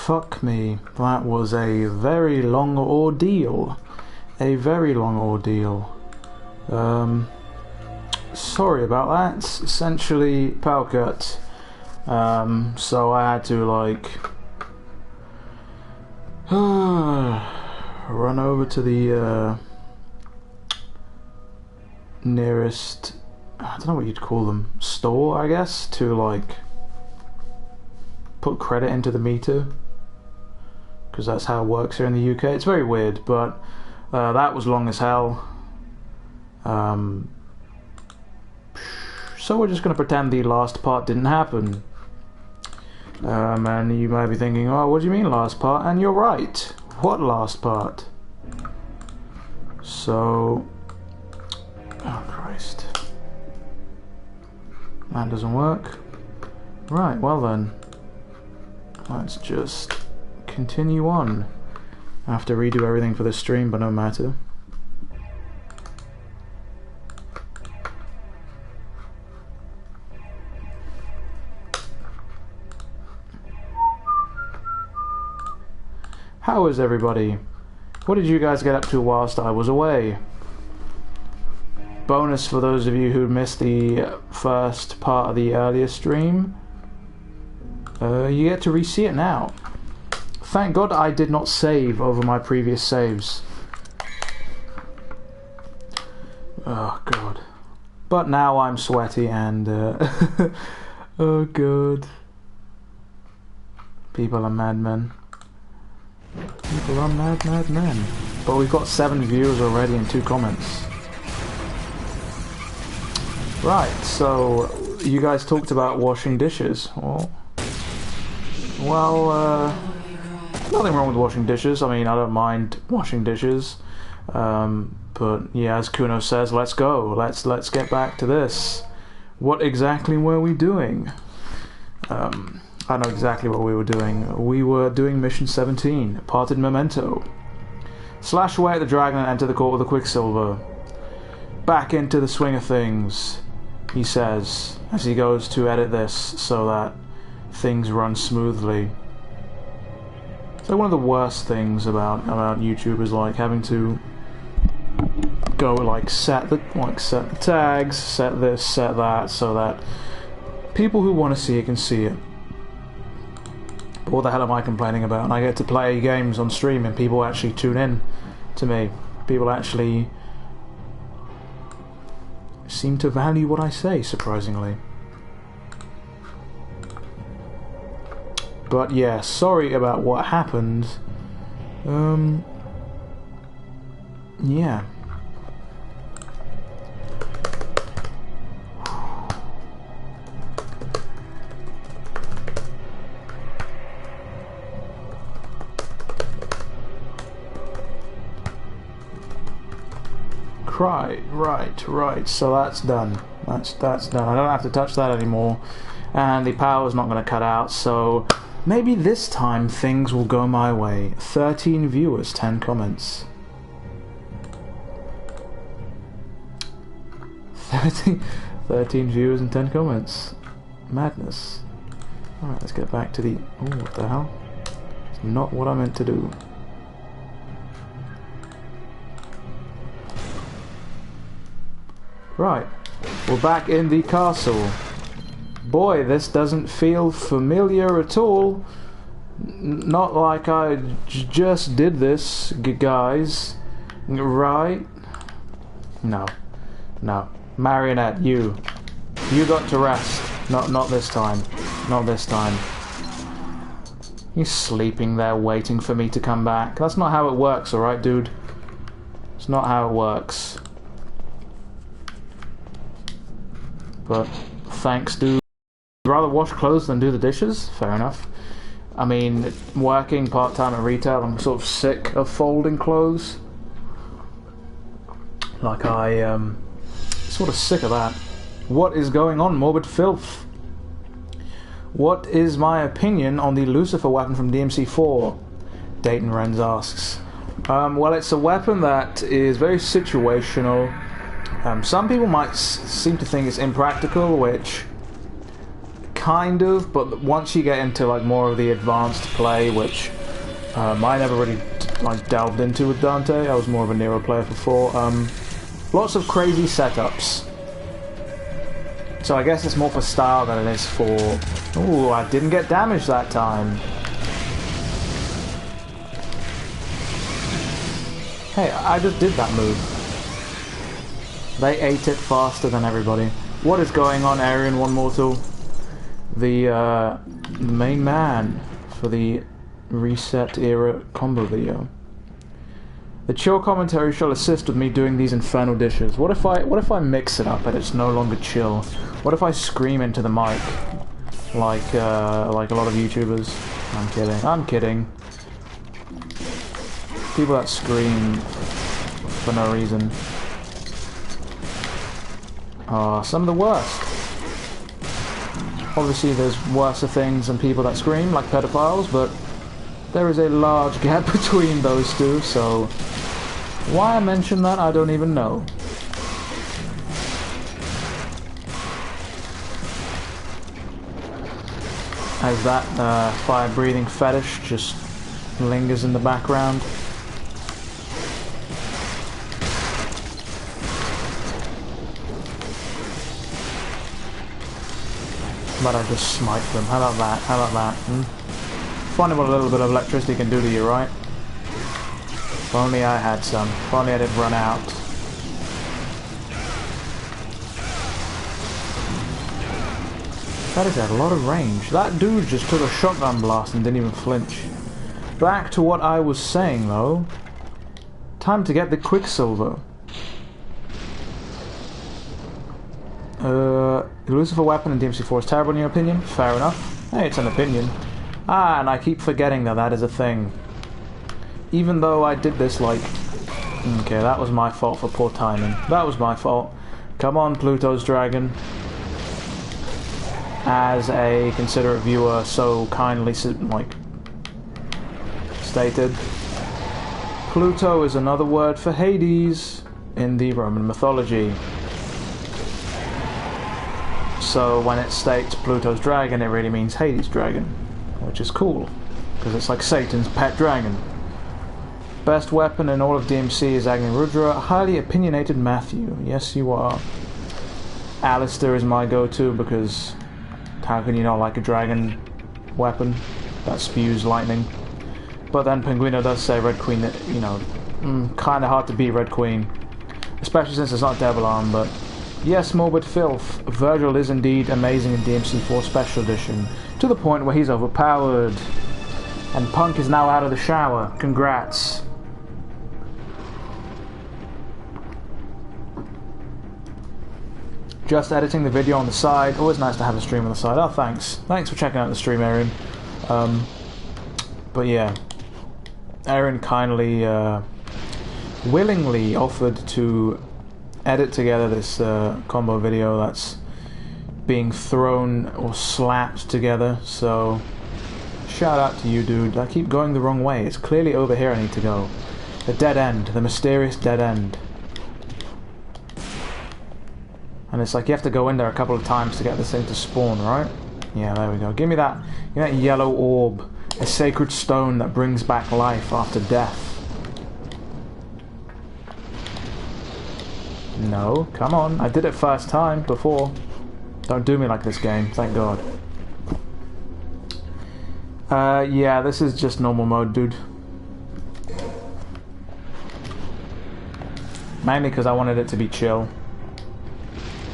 fuck me. That was a very long ordeal. A very long ordeal. Sorry about that. Essentially, power cut. So I had to, like... run over to the nearest, I don't know what you'd call them, store, I guess, to like put credit into the meter, because that's how it works here in the UK. It's very weird, but that was long as hell. So we're just going to pretend the last part didn't happen. And you might be thinking, oh, what do you mean last part? And you're right. What last part? So... oh, Christ. That doesn't work. Right, well then. Let's just continue on. I have to redo everything for this stream, but no matter. How is everybody? What did you guys get up to whilst I was away? Bonus for those of you who missed the first part of the earlier stream. You get to re-see it now. Thank God I did not save over my previous saves. Oh God. But now I'm sweaty and... oh God. People are madmen. People are mad men. But we've got 7 viewers already and 2 comments. Right, so you guys talked about washing dishes. Well, nothing wrong with washing dishes. I mean, I don't mind washing dishes. But yeah, as Kuno says, let's go. Let's get back to this. What exactly were we doing? I know exactly what we were doing. We were doing Mission 17, Parted Memento. Slash away at the dragon and enter the court with the Quicksilver. Back into the swing of things, he says, as he goes to edit this so that things run smoothly. It's like one of the worst things about YouTube is like having to go like set the tags, set this, set that, so that people who want to see it can see it. But what the hell am I complaining about? And I get to play games on stream and people actually tune in to me. People actually seem to value what I say, surprisingly. But yeah, sorry about what happened. Yeah. Right. So that's done. That's done. I don't have to touch that anymore, and the power's not going to cut out. So maybe this time things will go my way. 13 viewers, 10 comments. 13 viewers and 10 comments. Madness. Alright, let's get back to the... oh, what the hell? It's not what I meant to do. Right, we're back in the castle. Boy, this doesn't feel familiar at all. Not like I just did this, guys. Right? No. Marionette, you got to rest. Not this time. Not this time. You're sleeping there waiting for me to come back. That's not how it works, alright, dude? It's not how it works. But thanks, dude. I'd rather wash clothes than do the dishes? Fair enough. I mean, working part-time at retail, I'm sort of sick of folding clothes. Like, sort of sick of that. What is going on, Morbid Filth? What is my opinion on the Lucifer weapon from DMC4? Dayton Renz asks. Well, it's a weapon that is very situational. Some people might seem to think it's impractical, which kind of, but once you get into like more of the advanced play, which I never really like delved into with Dante. I was more of a Nero player before. Lots of crazy setups. So I guess it's more for style than it is for... Ooh, I didn't get damaged that time. Hey, I just did that move. They ate it faster than everybody. What is going on, Aryan One Mortal? The main man for the Reset Era combo video. The chill commentary shall assist with me doing these infernal dishes. What if I mix it up and it's no longer chill? What if I scream into the mic like a lot of YouTubers? I'm kidding. I'm kidding. People that scream for no reason are some of the worst. Obviously there's worser things than people that scream, like pedophiles, but there is a large gap between those two, so why I mention that, I don't even know. As that fire-breathing fetish just lingers in the background. But I just smite them. How about that? How about that? Funny what a little bit of electricity can do to you, right? If only I had some. If only I didn't run out. That is a lot of range. That dude just took a shotgun blast and didn't even flinch. Back to what I was saying, though. Time to get the Quicksilver. Lucifer weapon in DMC4 is terrible in your opinion? Fair enough. Hey, it's an opinion. Ah, and I keep forgetting that that is a thing. Even though I did this like... Okay, that was my fault for poor timing. That was my fault. Come on, Pluto's Dragon. As a considerate viewer so kindly stated, Pluto is another word for Hades in the Roman mythology. So when it states Pluto's dragon, it really means Hades' dragon, which is cool, because it's like Satan's pet dragon. Best weapon in all of DMC is Agni Rudra. Highly opinionated Matthew. Yes, you are. Alistair is my go-to, because how can you not like a dragon weapon that spews lightning? But then Penguino does say Red Queen, you know, kind of hard to beat Red Queen, especially since it's not Devil Arm, but... Yes, Morbid Filth. Virgil is indeed amazing in DMC4 Special Edition, to the point where he's overpowered. And Punk is now out of the shower. Congrats. Just editing the video on the side. Always nice to have a stream on the side. Oh, thanks. Thanks for checking out the stream, Aaron. But yeah. Aaron kindly, willingly offered to edit together this combo video that's being thrown or slapped together, so shout out to you, dude. I keep going the wrong way. It's clearly over here I need to go. The dead end, the mysterious dead end. And it's like you have to go in there a couple of times to get this thing to spawn, right? Yeah, there we go. Give me that yellow orb, a sacred stone that brings back life after death. No, come on. I did it first time before. Don't do me like this game, thank God. Yeah, this is just normal mode, dude. Mainly because I wanted it to be chill.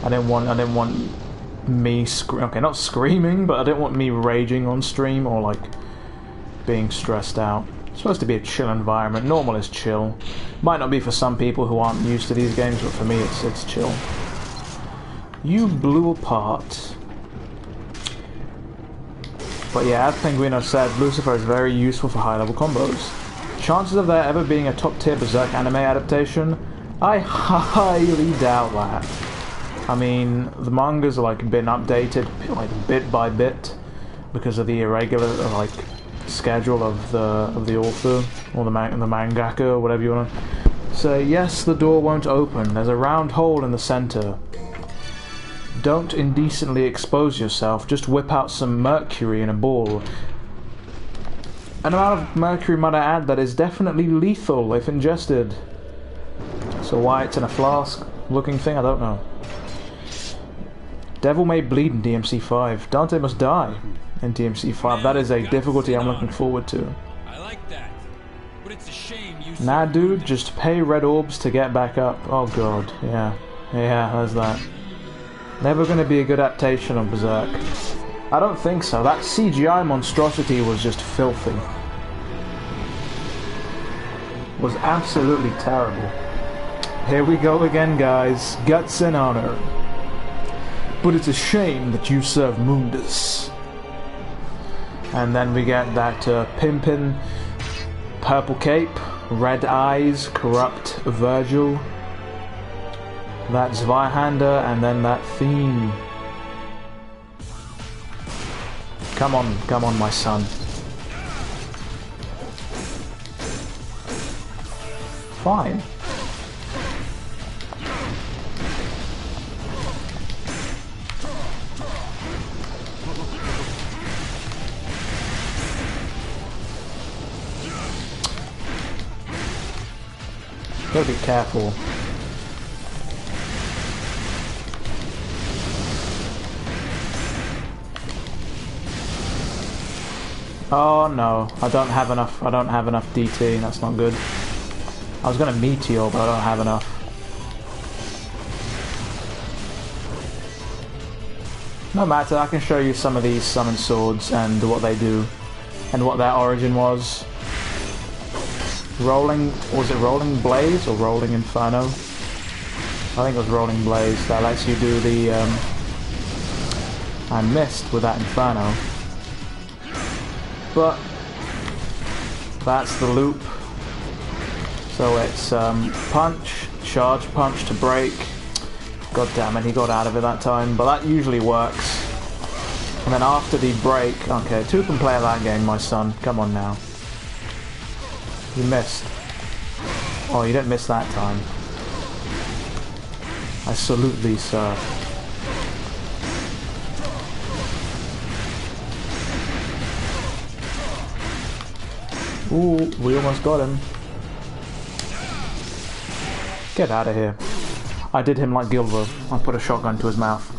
I didn't want me not screaming, but I didn't want me raging on stream or like being stressed out. It's supposed to be a chill environment. Normal is chill. Might not be for some people who aren't used to these games, but for me it's chill. You blew apart. But yeah, as Penguino said, Lucifer is very useful for high-level combos. Chances of there ever being a top-tier Berserk anime adaptation? I highly doubt that. I mean, the mangas are like been updated like bit by bit because of the irregular like schedule of the author or the mangaka or whatever you want to say. Yes, the door won't open. There's a round hole in the center. Don't indecently expose yourself, just whip out some mercury in a ball. An amount of mercury, might I add, that is definitely lethal if ingested. So why it's in a flask looking thing, I don't know. Devil may bleed in DMC5. Dante must die in DMC5. That is a difficulty I'm looking forward to. I like that. But it's a shame you Nah, dude, just pay red orbs to get back up. Oh god, yeah. Yeah, there's that. Never gonna be a good adaptation of Berserk. I don't think so. That CGI monstrosity was just filthy. Was absolutely terrible. Here we go again, guys. Guts and honor. But it's a shame that you serve Mundus. And then we get that Pimpin, purple cape, red eyes, corrupt Virgil, that Zweihander, and then that theme. Come on, my son. Fine. Gotta be careful. Oh no, I don't have enough DT, that's not good. I was gonna meteor, but I don't have enough. No matter, I can show you some of these summon swords and what they do and what their origin was. Was it Rolling Blaze or Rolling Inferno? I think it was Rolling Blaze. That lets you do the I missed with that Inferno. But that's the loop. So it's punch, charge punch to break. God damn it, he got out of it that time, but that usually works. And then after the break, okay, 2 can play that game, my son. Come on now. You missed. Oh, you didn't miss that time. I salute thee, sir. Ooh, we almost got him. Get out of here. I did him like Gilvo. I put a shotgun to his mouth.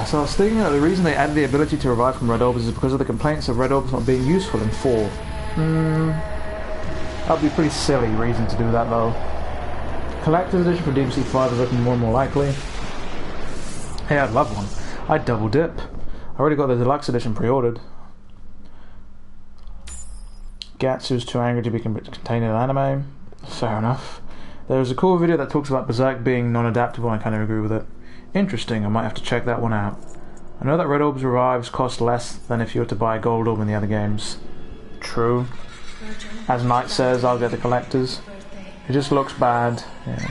So I was thinking that the reason they added the ability to revive from red orbs is because of the complaints of red orbs not being useful in 4. That would be a pretty silly reason to do that though. Collector's edition for DMC5 is looking more and more likely. Hey, I'd love one. I'd double dip. I already got the deluxe edition pre-ordered. Gatsu's too angry to be contained in an anime. Fair enough. There's a cool video that talks about Berserk being non-adaptable, and I kind of agree with it. Interesting, I might have to check that one out. I know that Red Orb's revives cost less than if you were to buy a Gold Orb in the other games. True. As Knight says, I'll get the collectors. It just looks bad. Yeah.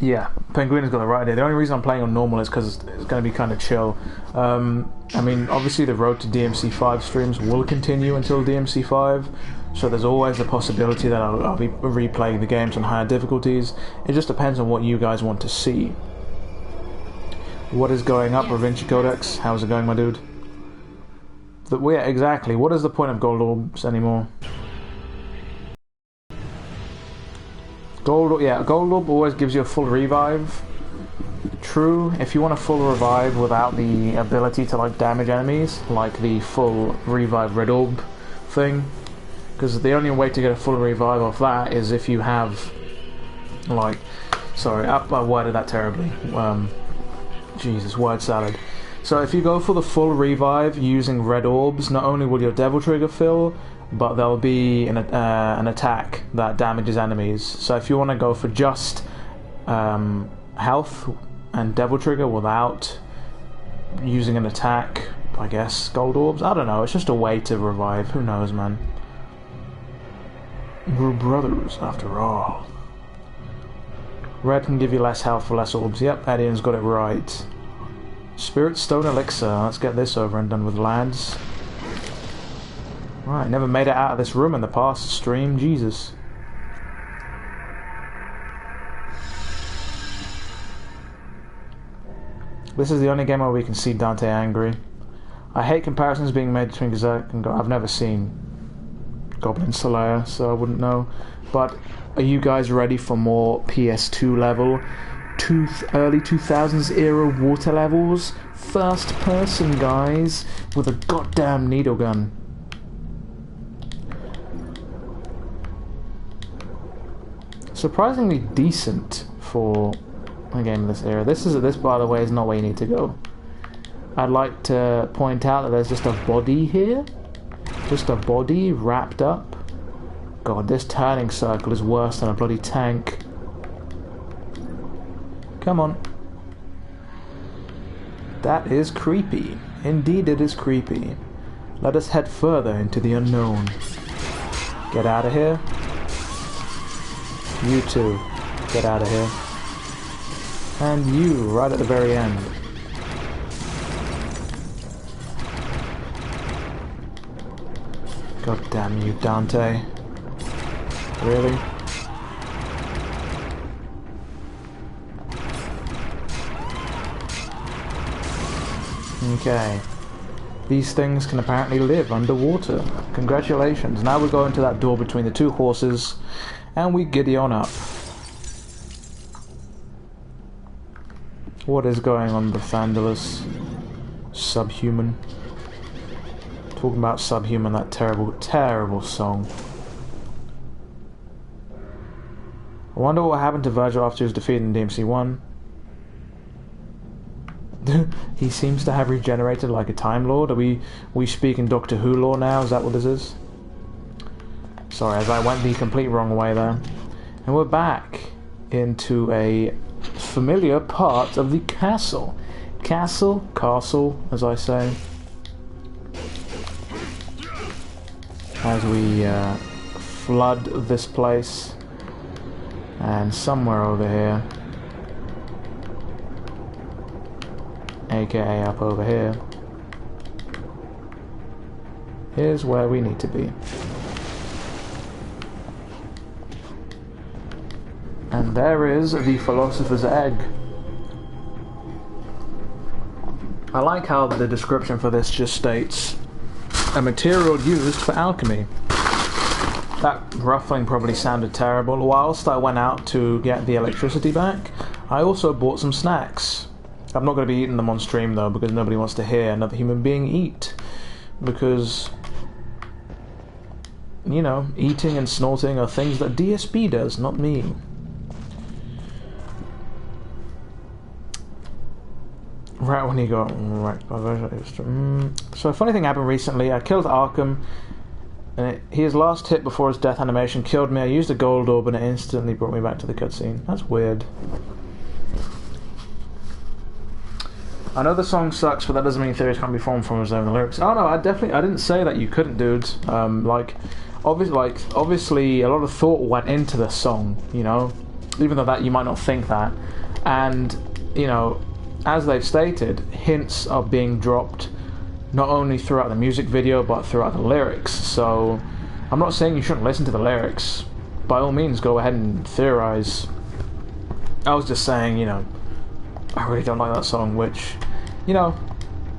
Yeah, Penguin's got the right idea. The only reason I'm playing on normal is because it's going to be kind of chill. I mean, obviously the road to DMC5 streams will continue until DMC5, so there's always the possibility that I'll be replaying the games on higher difficulties. It just depends on what you guys want to see. What is going up, Ravinci Codex? How's it going, my dude? Yeah, exactly. What is the point of Gold Orbs anymore? Gold Orb always gives you a full revive. True, if you want a full revive without the ability to like damage enemies, like the full revive Red Orb thing, because the only way to get a full revive off that is if you have, like, sorry, I worded that terribly. Jesus, word salad. So if you go for the full revive using Red Orbs, not only will your Devil Trigger fill, but there'll be an attack that damages enemies. So if you want to go for just health and Devil Trigger without using an attack, I guess, Gold Orbs? I don't know, it's just a way to revive. Who knows, man? We're brothers, after all. Red can give you less health for less orbs. Yep, Edian's got it right. Spirit Stone Elixir. Let's get this over and done with, lads. Right, never made it out of this room in the past stream. Jesus. This is the only game where we can see Dante angry. I hate comparisons being made between Berserk and I've never seen Goblin Slayer, so I wouldn't know. But are you guys ready for more PS2 level, early 2000s era water levels? First person, guys, with a goddamn needle gun. Surprisingly decent for a game of this era. This, by the way, is not where you need to go. I'd like to point out that there's just a body here. Just a body wrapped up. God, this turning circle is worse than a bloody tank. Come on. That is creepy. Indeed it is creepy. Let us head further into the unknown. Get out of here. You too. Get out of here. And you, right at the very end. God damn you, Dante. Really? Okay. These things can apparently live underwater. Congratulations. Now we go into that door between the two horses and we giddy on up. What is going on with Vandalus? Subhuman. Talking about Subhuman, that terrible, terrible song. I wonder what happened to Virgil after he was defeated in DMC1. He seems to have regenerated like a Time Lord. Are we speaking Doctor Who lore now? Is that what this is? Sorry, as I went the complete wrong way there. And we're back into a familiar part of the castle. Castle, as I say. As we flood this place. And somewhere over here, aka up over here, is where we need to be. And there is the Philosopher's Egg. I like how the description for this just states, a material used for alchemy. That ruffling probably sounded terrible. Whilst I went out to get the electricity back, I also bought some snacks. I'm not going to be eating them on stream though, because nobody wants to hear another human being eat. Because, you know, eating and snorting are things that DSP does, not me. Right when he got wrecked by Virgil. So a funny thing happened recently. I killed Arkham. And his last hit before his death animation killed me. I used a gold orb and it instantly brought me back to the cutscene. That's weird. I know the song sucks, but that doesn't mean theories can't be formed from his own lyrics. Oh no, I didn't say that you couldn't, dudes. Obviously, a lot of thought went into the song, you know, even though that you might not think that. And you know, as they've stated, hints are being dropped. Not only throughout the music video, but throughout the lyrics. So, I'm not saying you shouldn't listen to the lyrics. By all means, go ahead and theorize. I was just saying, you know, I really don't like that song, which, you know,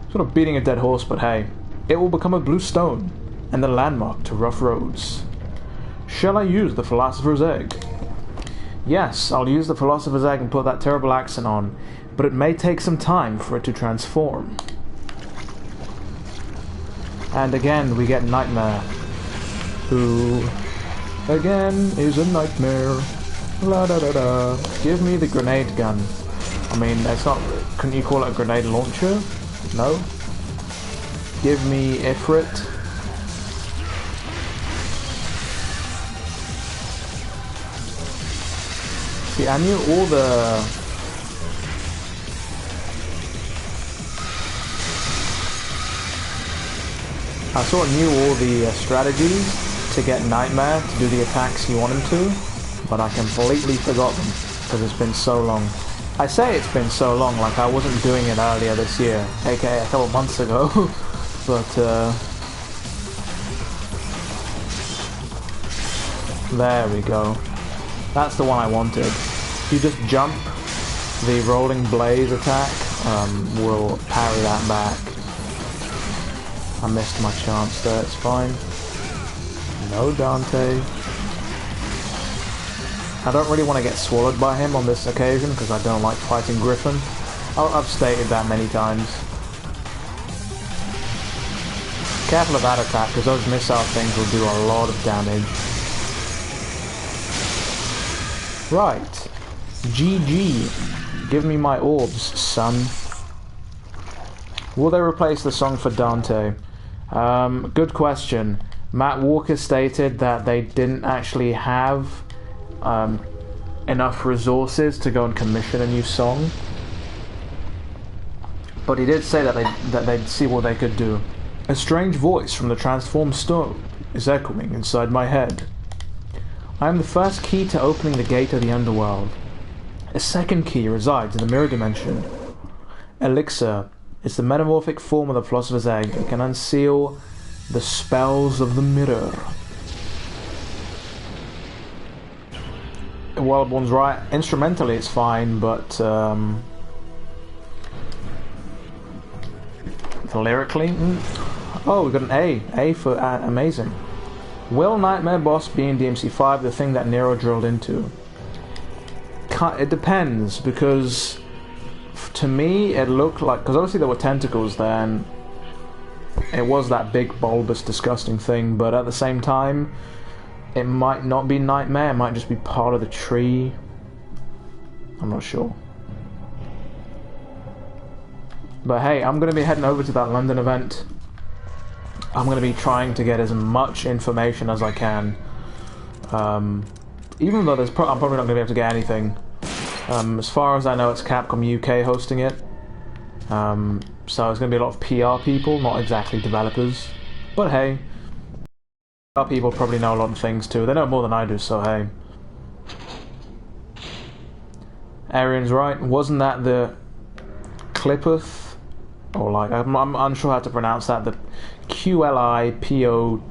sort of beating a dead horse, but hey, it will become a blue stone, and the landmark to rough roads. Shall I use the Philosopher's Egg? Yes, I'll use the Philosopher's Egg and put that terrible accent on, but it may take some time for it to transform. And again, we get Nightmare, who, again, is a nightmare. La da da da. Give me the grenade gun. I mean, it's not, couldn't you call it a grenade launcher? No? Give me Ifrit. See, I knew all the... I sort of knew all the strategies to get Nightmare to do the attacks you want him to, but I completely forgot them because it's been so long. I say it's been so long, like I wasn't doing it earlier this year, aka a couple months ago, but there we go. That's the one I wanted. You just jump the rolling blaze attack will parry that back. I missed my chance there, it's fine. No Dante. I don't really want to get swallowed by him on this occasion because I don't like fighting Griffin. I've stated that many times. Careful of that attack because those missile things will do a lot of damage. Right. GG. Give me my orbs, son. Will they replace the song for Dante? Good question. Matt Walker stated that they didn't actually have enough resources to go and commission a new song. But he did say that they'd see what they could do. A strange voice from the transformed stone is echoing inside my head. I am the first key to opening the gate of the underworld. A second key resides in the mirror dimension. Elixir is the metamorphic form of the philosopher's egg. It can unseal the spells of the mirror. Wildborn's right. Instrumentally it's fine, but lyrically... Oh, we got an A. A for amazing. Will Nightmare Boss be in DMC5 the thing that Nero drilled into? It depends, because to me it looked like... Because obviously there were tentacles there, and it was that big, bulbous, disgusting thing, but at the same time, it might not be Nightmare, it might just be part of the tree. I'm not sure. But hey, I'm going to be heading over to that London event. I'm going to be trying to get as much information as I can. Even though I'm probably not going to be able to get anything. As far as I know, it's Capcom UK hosting it. So it's going to be a lot of PR people, not exactly developers. But hey, PR people probably know a lot of things too. They know more than I do, so hey. Arian's right. Wasn't that the Clippeth? Or like, I'm unsure how to pronounce that. The QLIPOTPH,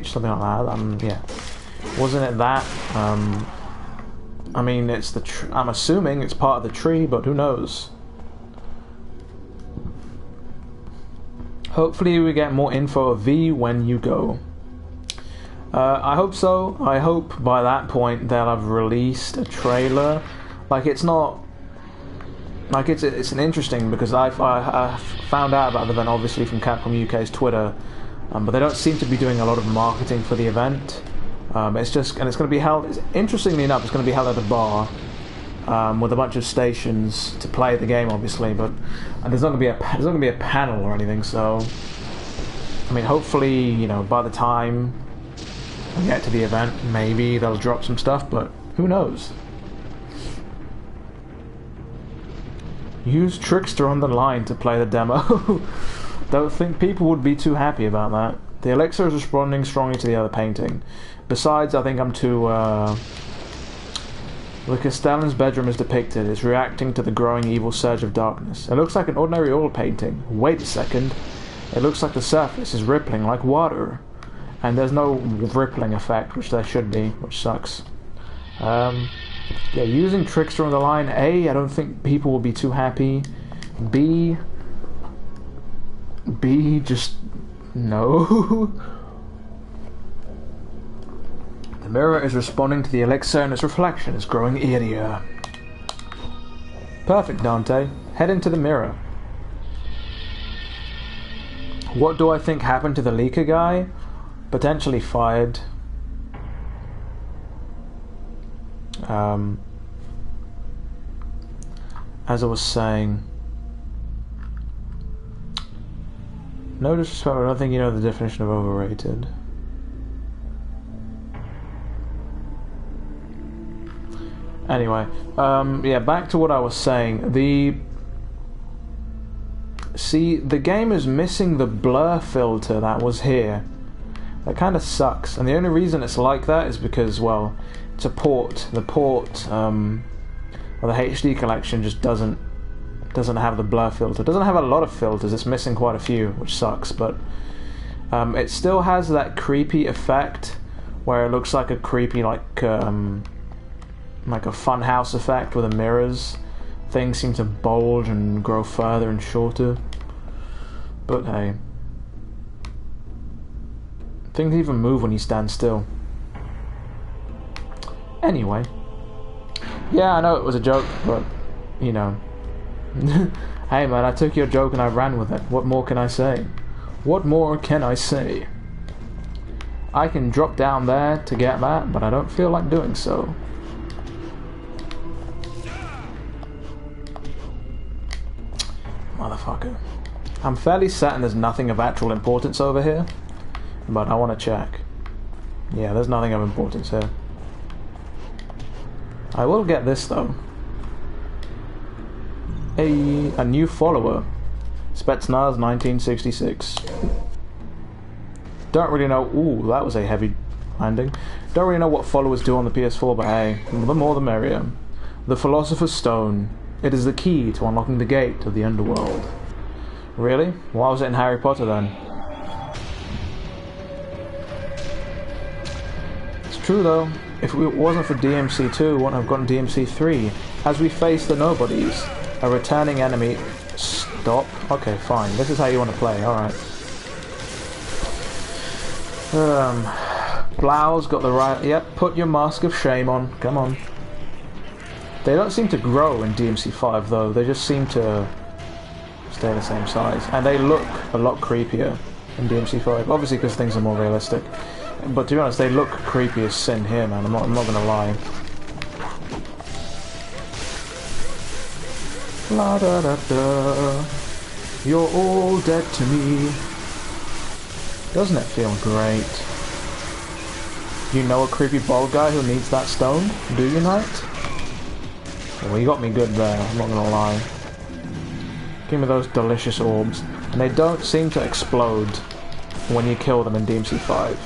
something like that. Yeah, wasn't it that? I mean, it's the. I'm assuming it's part of the tree, but who knows? Hopefully, we get more info of V when you go. I hope so. I hope by that point they'll have released a trailer. Like, it's not. Like, it's an interesting, because I found out about the event obviously from Capcom UK's Twitter, but they don't seem to be doing a lot of marketing for the event. It's just, and it's going to be held. Interestingly enough, it's going to be held at a bar with a bunch of stations to play the game, obviously. But there's not going to be a panel or anything. So, I mean, hopefully, you know, by the time we get to the event, maybe they'll drop some stuff. But who knows? Use Trickster on the line to play the demo. Don't think people would be too happy about that. The elixir is responding strongly to the other painting. Besides, I think I'm too... The Castellan's bedroom is depicted. It's reacting to the growing evil surge of darkness. It looks like an ordinary oil painting. Wait a second. It looks like the surface is rippling like water. And there's no rippling effect, which there should be, which sucks. Yeah, using Trickster on the line. A, I don't think people will be too happy. B, just no. The mirror is responding to the elixir and its reflection is growing eerier. Perfect, Dante. Head into the mirror. What do I think happened to the leaker guy? Potentially fired. As I was saying, no disrespect, I don't think you know the definition of overrated. Anyway, yeah, back to what I was saying. The game is missing the blur filter that was here. That kind of sucks, and the only reason it's like that is because, well, it's a port. The port, well, the HD collection just doesn't have the blur filter. It doesn't have a lot of filters. It's missing quite a few, which sucks. But it still has that creepy effect where it looks like a creepy, like a funhouse effect with the mirrors things seem to bulge and grow further and shorter. But hey. Things even move when you stand still. Anyway. Yeah, I know it was a joke, but, you know. Hey man, I took your joke and I ran with it. What more can I say? What more can I say? I can drop down there to get that, but I don't feel like doing so. Motherfucker. I'm fairly certain there's nothing of actual importance over here, but I want to check. Yeah, there's nothing of importance here. I will get this though. A new follower. Spetsnaz 1966. Don't really know. Ooh, that was a heavy landing. Don't really know what followers do on the PS4, but hey, the more the merrier. The Philosopher's Stone. It is the key to unlocking the gate of the underworld. Really? Why was it in Harry Potter then? It's true though. If it wasn't for DMC2, we wouldn't have gotten DMC3. As we face the nobodies, a returning enemy. Stop. Okay, fine. This is how you want to play. Alright. Blau's got the right... Yep, put your mask of shame on. Come on. They don't seem to grow in DMC5 though. They just seem to stay the same size. And they look a lot creepier in DMC5. Obviously because things are more realistic. But to be honest, they look creepy as sin here, man. I'm not gonna lie. La da da da. You're all dead to me. Doesn't it feel great? You know a creepy bald guy who needs that stone? Do you, knight? Well, you got me good there, I'm not gonna lie. Give me those delicious orbs. And they don't seem to explode when you kill them in DMC5.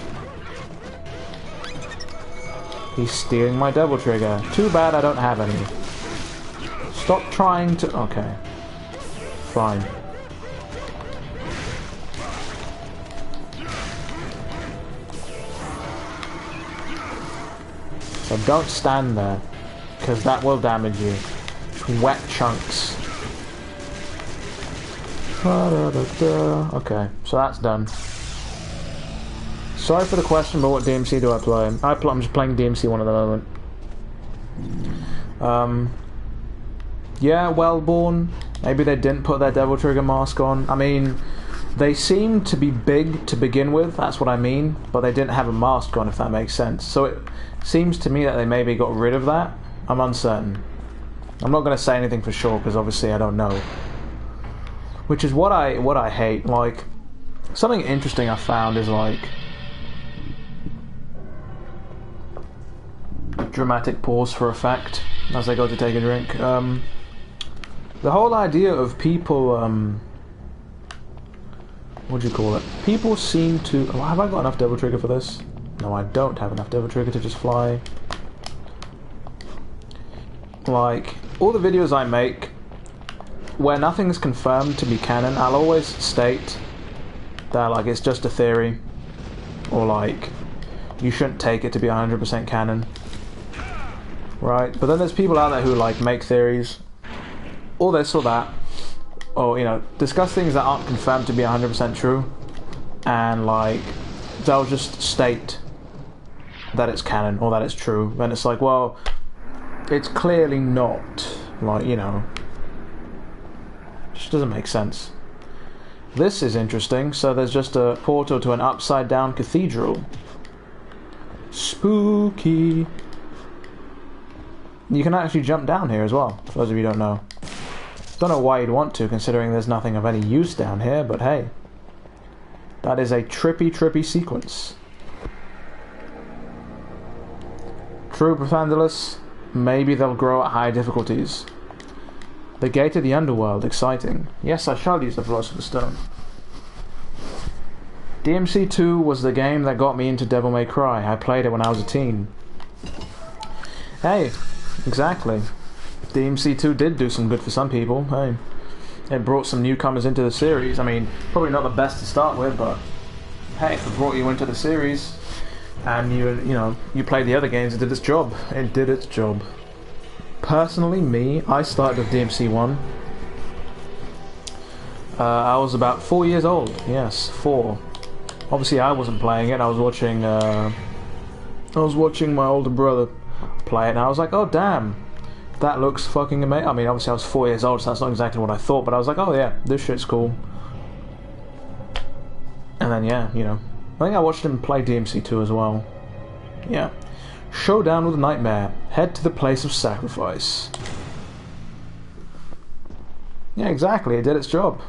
He's stealing my devil trigger. Too bad I don't have any. Stop trying to... Okay. Fine. So don't stand there, because that will damage you. Wet chunks. Okay, so that's done. Sorry for the question, but what DMC do I play? I'm just playing DMC1 at the moment. Yeah, Wellborn. Maybe they didn't put their Devil Trigger mask on. I mean, they seem to be big to begin with, that's what I mean, but they didn't have a mask on, if that makes sense. So it seems to me that they maybe got rid of that. I'm uncertain. I'm not going to say anything for sure, because obviously I don't know. Which is what I hate. Like, something interesting I found is like... dramatic pause for effect as I go to take a drink. The whole idea of people, what do you call it? People seem to... Oh, have I got enough Devil Trigger for this? No, I don't have enough Devil Trigger to just fly. Like, all the videos I make, where nothing's confirmed to be canon, I'll always state that, like, it's just a theory. Or, like, you shouldn't take it to be 100% canon. Right? But then there's people out there who, like, make theories, or this or that, or, you know, discuss things that aren't confirmed to be 100% true, and, like, they'll just state that it's canon, or that it's true, and it's like, well, it's clearly not, like, you know, it just doesn't make sense. This is interesting. So there's just a portal to an upside down cathedral. Spooky. You can actually jump down here as well, for those of you who don't know. Don't know why you'd want to, considering there's nothing of any use down here, but hey. That is a trippy sequence. True, Profandulus. Maybe they'll grow at higher difficulties. The Gate of the Underworld, exciting. Yes, I shall use the Philosopher's Stone. DMC2 was the game that got me into DevilNeverCry. I played it when I was a teen. Hey, exactly. DMC2 did do some good for some people. Hey, it brought some newcomers into the series. I mean, probably not the best to start with, but hey, if it brought you into the series and you know, you played the other games, it did its job. It did its job. personally, I started with DMC1. I was about 4 years old. Yes, 4. Obviously, I wasn't playing it. I was watching my older brother play it, and I was like, "Oh damn, that looks fucking amazing." I mean, obviously, I was 4 years old, so that's not exactly what I thought, but I was like, "Oh yeah, this shit's cool." And then yeah, you know, I think I watched him play DMC2 as well. Yeah. Showdown with Nightmare. Head to the place of sacrifice. Yeah, exactly. It did its job.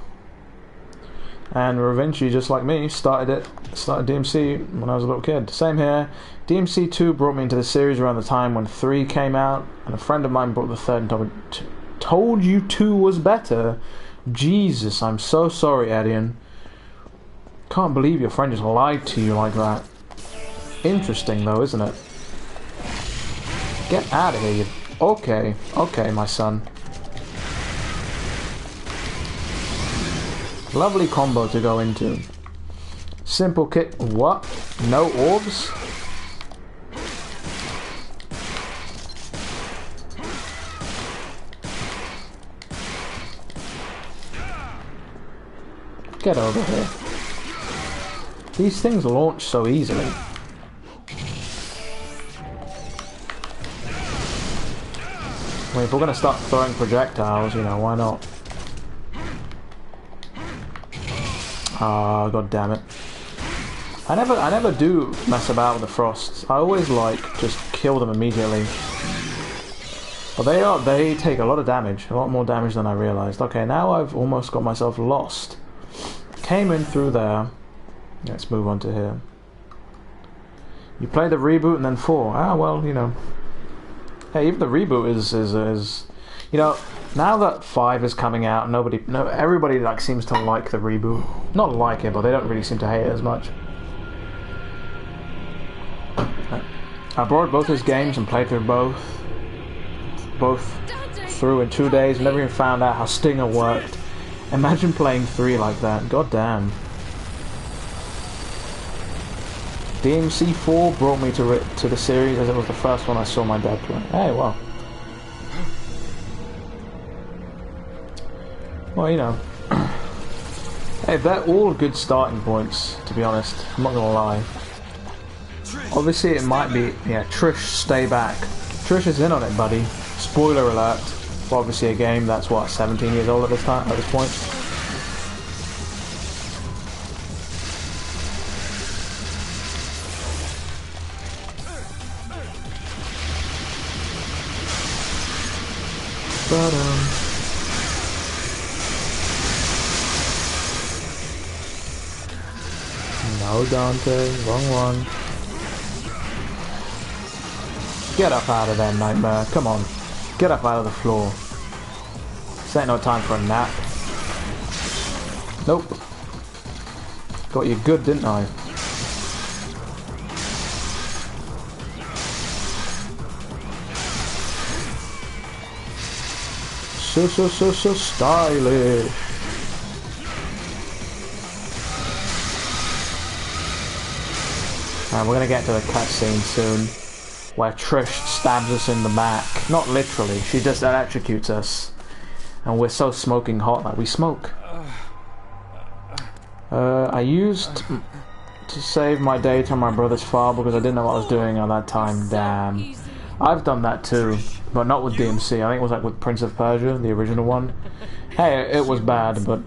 And Ravinci, just like me, started DMC when I was a little kid. Same here. DMC2 brought me into the series around the time when 3 came out, and a friend of mine brought the 3rd and told you 2 was better. Jesus, I'm so sorry, Edian. Can't believe your friend just lied to you like that. Interesting though, isn't it? Get out of here, you... Okay, my son. Lovely combo to go into. Simple kick... What? No orbs? Get over here. These things launch so easily. I mean, if we're going to start throwing projectiles, you know, why not? Ah, god damn it. I never do mess about with the frosts. I always like just kill them immediately. Well, they take a lot of damage, a lot more damage than I realized. Okay, now I've almost got myself lost. Came in through there. Let's move on to here. You play the reboot and then 4. Ah, well, you know. Hey, even the reboot is you know, now that 5 is coming out, everybody like seems to like the reboot. Not like it, but they don't really seem to hate it as much. I borrowed both his games and played through both through in 2 days. Never even found out how Stinger worked. Imagine playing 3 like that. God damn. DMC4 brought me to the series as it was the first one I saw my dad play. Hey, well. Well, you know. Hey, they're all good starting points, to be honest. I'm not gonna lie. Obviously, it might be... Yeah, Trish, stay back. Trish is in on it, buddy. Spoiler alert. For obviously a game that's, what, 17 years old at this point? But, no, Dante. Wrong one. Get up out of there, Nightmare. Come on. Get up out of the floor. This ain't no time for a nap. Nope. Got you good, didn't I? So stylish. And we're gonna get to the cutscene soon, where Trish stabs us in the back. Not literally, she just electrocutes us. And we're so smoking hot that we smoke. I used to save my data on my brother's file because I didn't know what I was doing at that time. Damn. I've done that too, but not with DMC. I think it was like with Prince of Persia, the original one. Hey, it was bad, but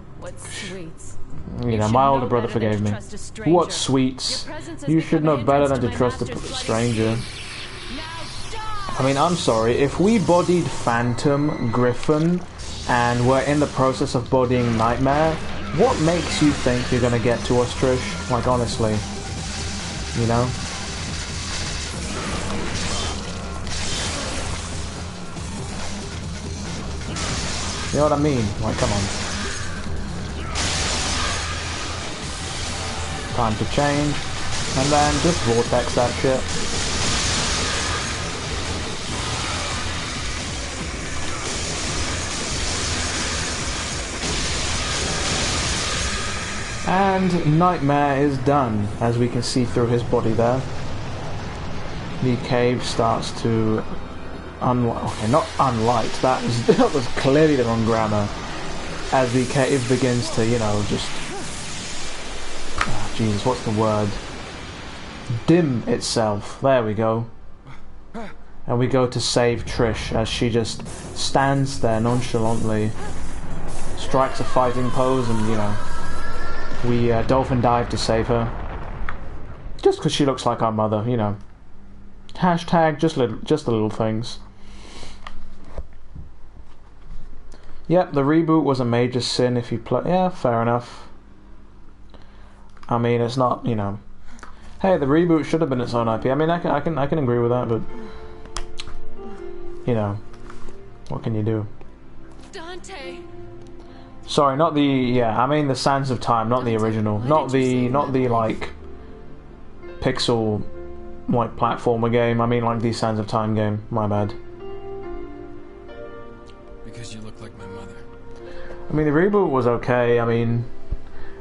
you know, my older brother forgave me. What sweets? You should know better than to trust a stranger. I mean, I'm sorry, if we bodied Phantom, Griffin, and we're in the process of bodying Nightmare, what makes you think you're gonna get to us, Trish? Like, honestly. You know? You know what I mean? Like, come on. Time to change. And then just vortex that shit. And Nightmare is done, as we can see through his body there. The cave starts to okay, not unlight. That was clearly the wrong grammar. As the cave begins to, you know, just Jesus, what's the word? Dim itself. There we go. And we go to save Trish as she just stands there nonchalantly, strikes a fighting pose, and you know, we dolphin dive to save her. Just because she looks like our mother, you know. Hashtag just the little things. Yep, the reboot was a major sin if you play. Yeah, fair enough. I mean, it's not, you know. Hey, the reboot should have been its own IP. I mean, I can agree with that, but you know, what can you do? Dante. Sorry, not the I mean the Sands of Time, not the original, not the like pixel like platformer game. I mean like the Sands of Time game. My bad. Because you look like my mother. I mean the reboot was okay. I mean,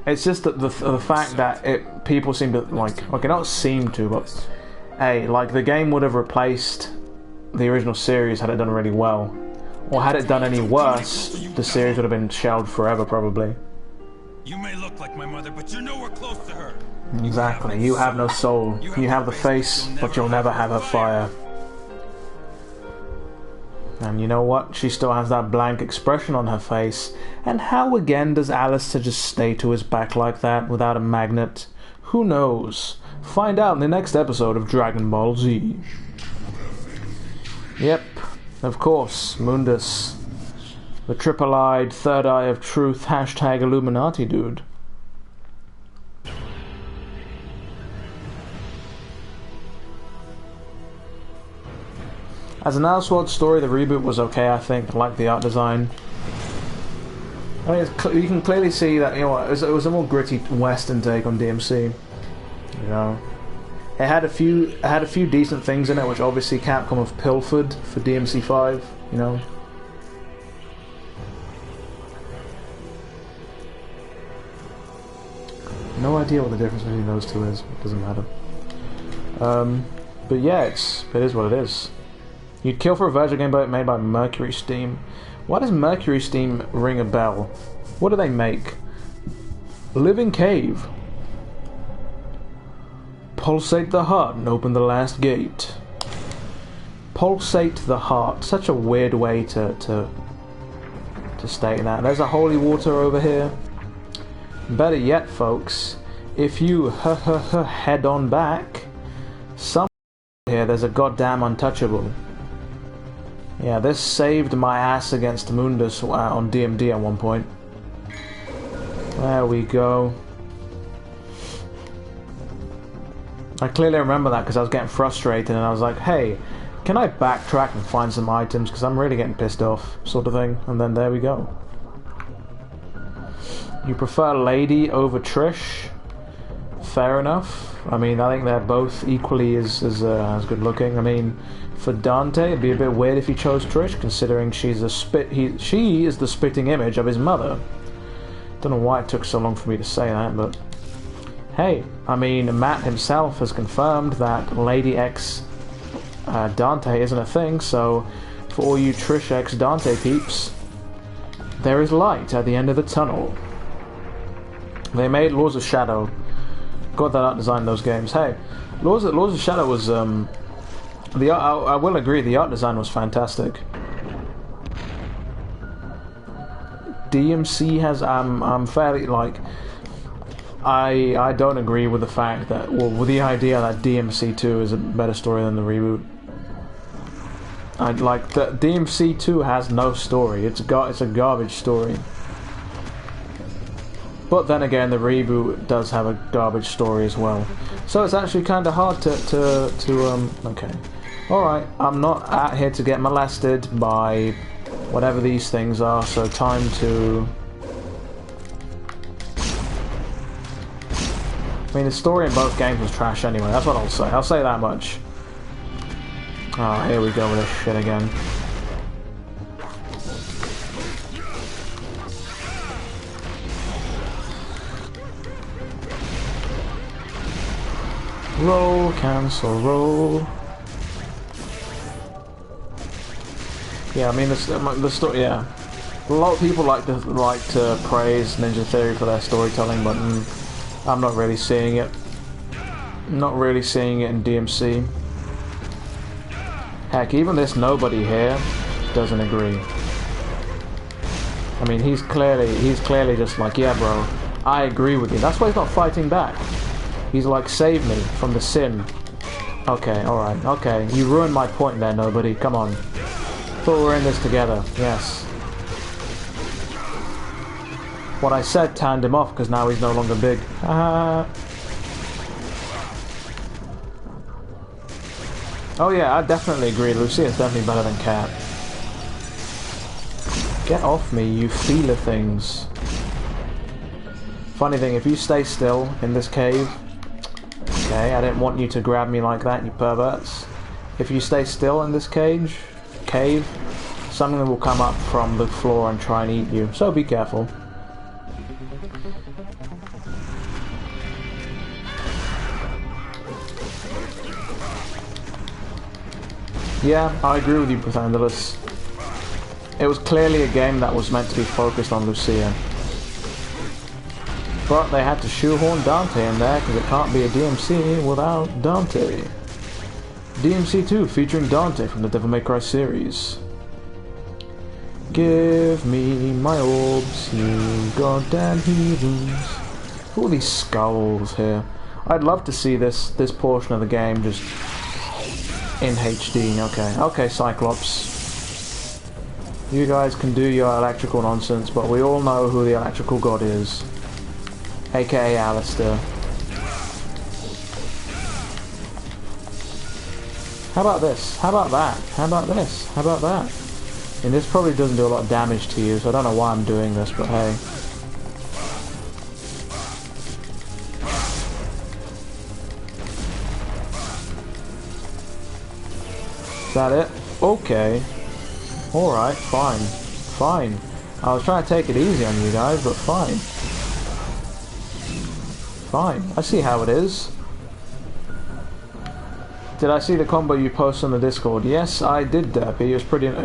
it's just that the fact that people seem to like, okay, not seem to, but hey, like the game would have replaced the original series had it done really well, or had it done any worse, the series would have been shelved forever probably. You may look like my mother, but you're nowhere close to her. Exactly. You have no soul. You have the face, but you'll never have her fire. And you know what? She still has that blank expression on her face. And how again does Alistair just stay to his back like that without a magnet? Who knows? Find out in the next episode of Dragon Ball Z. Yep, of course, Mundus. The triple-eyed, third eye of truth, hashtag Illuminati dude. As an Elsword story, the reboot was okay, I think. I like the art design. I mean, you can clearly see that, you know, it was a more gritty Western take on DMC. You know, it had a few decent things in it, which obviously Capcom have pilfered for DMC5. You know. No idea what the difference between those two is. It doesn't matter. But yeah, it is what it is. You'd kill for a Virgil game made by Mercury Steam. Why does Mercury Steam ring a bell? What do they make? Living Cave. Pulsate the heart and open the last gate. Pulsate the heart. Such a weird way to state that. There's a holy water over here. Better yet, folks, if you head on back, somewhere here there's a goddamn untouchable. Yeah, this saved my ass against Mundus on DMD at one point. There we go. I clearly remember that because I was getting frustrated and I was like, hey, can I backtrack and find some items because I'm really getting pissed off, sort of thing. And then there we go. You prefer Lady over Trish? Fair enough. I mean, I think they're both equally as good looking. I mean, for Dante, it'd be a bit weird if he chose Trish, considering she is the spitting image of his mother. Don't know why it took so long for me to say that, but hey, I mean, Matt himself has confirmed that Lady X Dante isn't a thing, so for all you Trish X Dante peeps, there is light at the end of the tunnel. They made Laws of Shadow. Got that art design in those games. Hey, Laws of Shadow was I will agree, the art design was fantastic. DMC has I'm fairly like I don't agree with the fact that, well, with the idea that DMC2 is a better story than the reboot. I'd like the DMC2 has no story. It's a garbage story. But then again, the reboot does have a garbage story as well. So it's actually kind of hard to okay. Alright, I'm not out here to get molested by whatever these things are, so time to... I mean, the story in both games was trash anyway, that's what I'll say. I'll say that much. Oh, here we go with this shit again. Roll, cancel, roll. Yeah, I mean the story. Yeah, a lot of people like to praise Ninja Theory for their storytelling, but I'm not really seeing it. Not really seeing it in DMC. Heck, even this nobody here doesn't agree. I mean, he's clearly just like, yeah, bro, I agree with you. That's why he's not fighting back. He's like, save me from the sin. Okay, alright, okay. You ruined my point there, nobody. Come on. Thought we were in this together. Yes. What I said turned him off because now he's no longer big. Oh yeah, I definitely agree. Lucia's definitely better than Cat. Get off me, you feeler things. Funny thing, if you stay still in this cave... Okay, I didn't want you to grab me like that, you perverts. If you stay still in this cave, something will come up from the floor and try and eat you, so be careful. Yeah, I agree with you, Prothandalus. It was clearly a game that was meant to be focused on Lucia. But they had to shoehorn Dante in there because it can't be a DMC without Dante. DMC2 featuring Dante from the DevilNeverCry series. Give me my orbs, you goddamn heathens. All these skulls here. I'd love to see this portion of the game just in HD. Okay, Cyclops. You guys can do your electrical nonsense, but we all know who the electrical god is. AKA Alistair. How about this? How about that? How about this? How about that? And this probably doesn't do a lot of damage to you, so I don't know why I'm doing this, but hey. Is that it? Okay. Alright, fine. Fine. I was trying to take it easy on you guys, but fine. Fine. I see how it is. Did I see the combo you posted on the Discord? Yes, I did, Derpy. It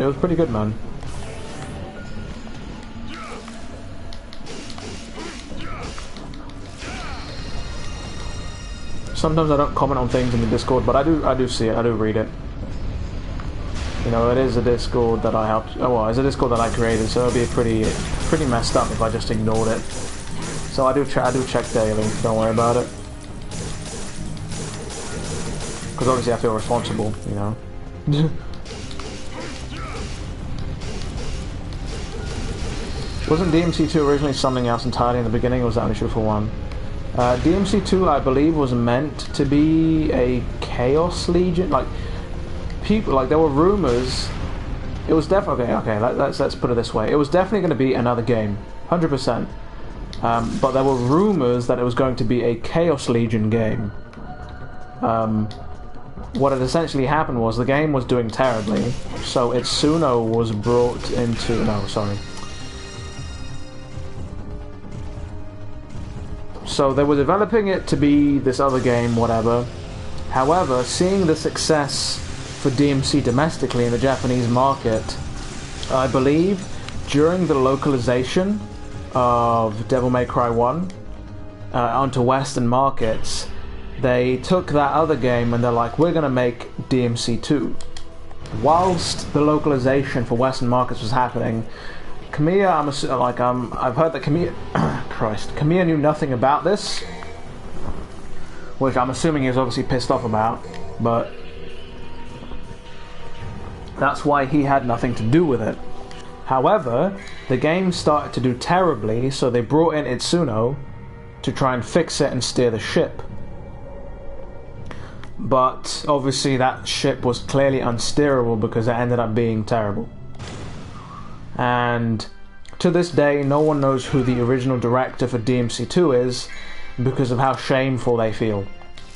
was pretty good, man. Sometimes I don't comment on things in the Discord, but I do see it. I do read it. You know, it is a Discord that I helped. Oh well, it's a Discord that I created, so it'd be pretty messed up if I just ignored it. So I do check daily. Don't worry about it. Because obviously I feel responsible, you know. Wasn't DMC2 originally something else entirely in the beginning, or was that only true for one? DMC2, I believe, was meant to be a Chaos Legion. Like, people, like, there were rumors. It was definitely okay. Let's put it this way. It was definitely going to be another game, 100%. But there were rumors that it was going to be a Chaos Legion game. What had essentially happened was the game was doing terribly, so Itsuno was brought into... No, sorry. So they were developing it to be this other game, whatever. However, seeing the success for DMC domestically in the Japanese market, I believe during the localization of DevilNeverCry 1 onto Western markets, they took that other game and they're like, we're gonna make DMC2. Whilst the localization for Western markets was happening, Kamiya, I've heard that Kamiya, Kamiya knew nothing about this, which I'm assuming he was obviously pissed off about, but that's why he had nothing to do with it. However, the game started to do terribly, so they brought in Itsuno to try and fix it and steer the ship. But obviously that ship was clearly unsteerable because it ended up being terrible. And to this day, no one knows who the original director for DMC2 is because of how shameful they feel.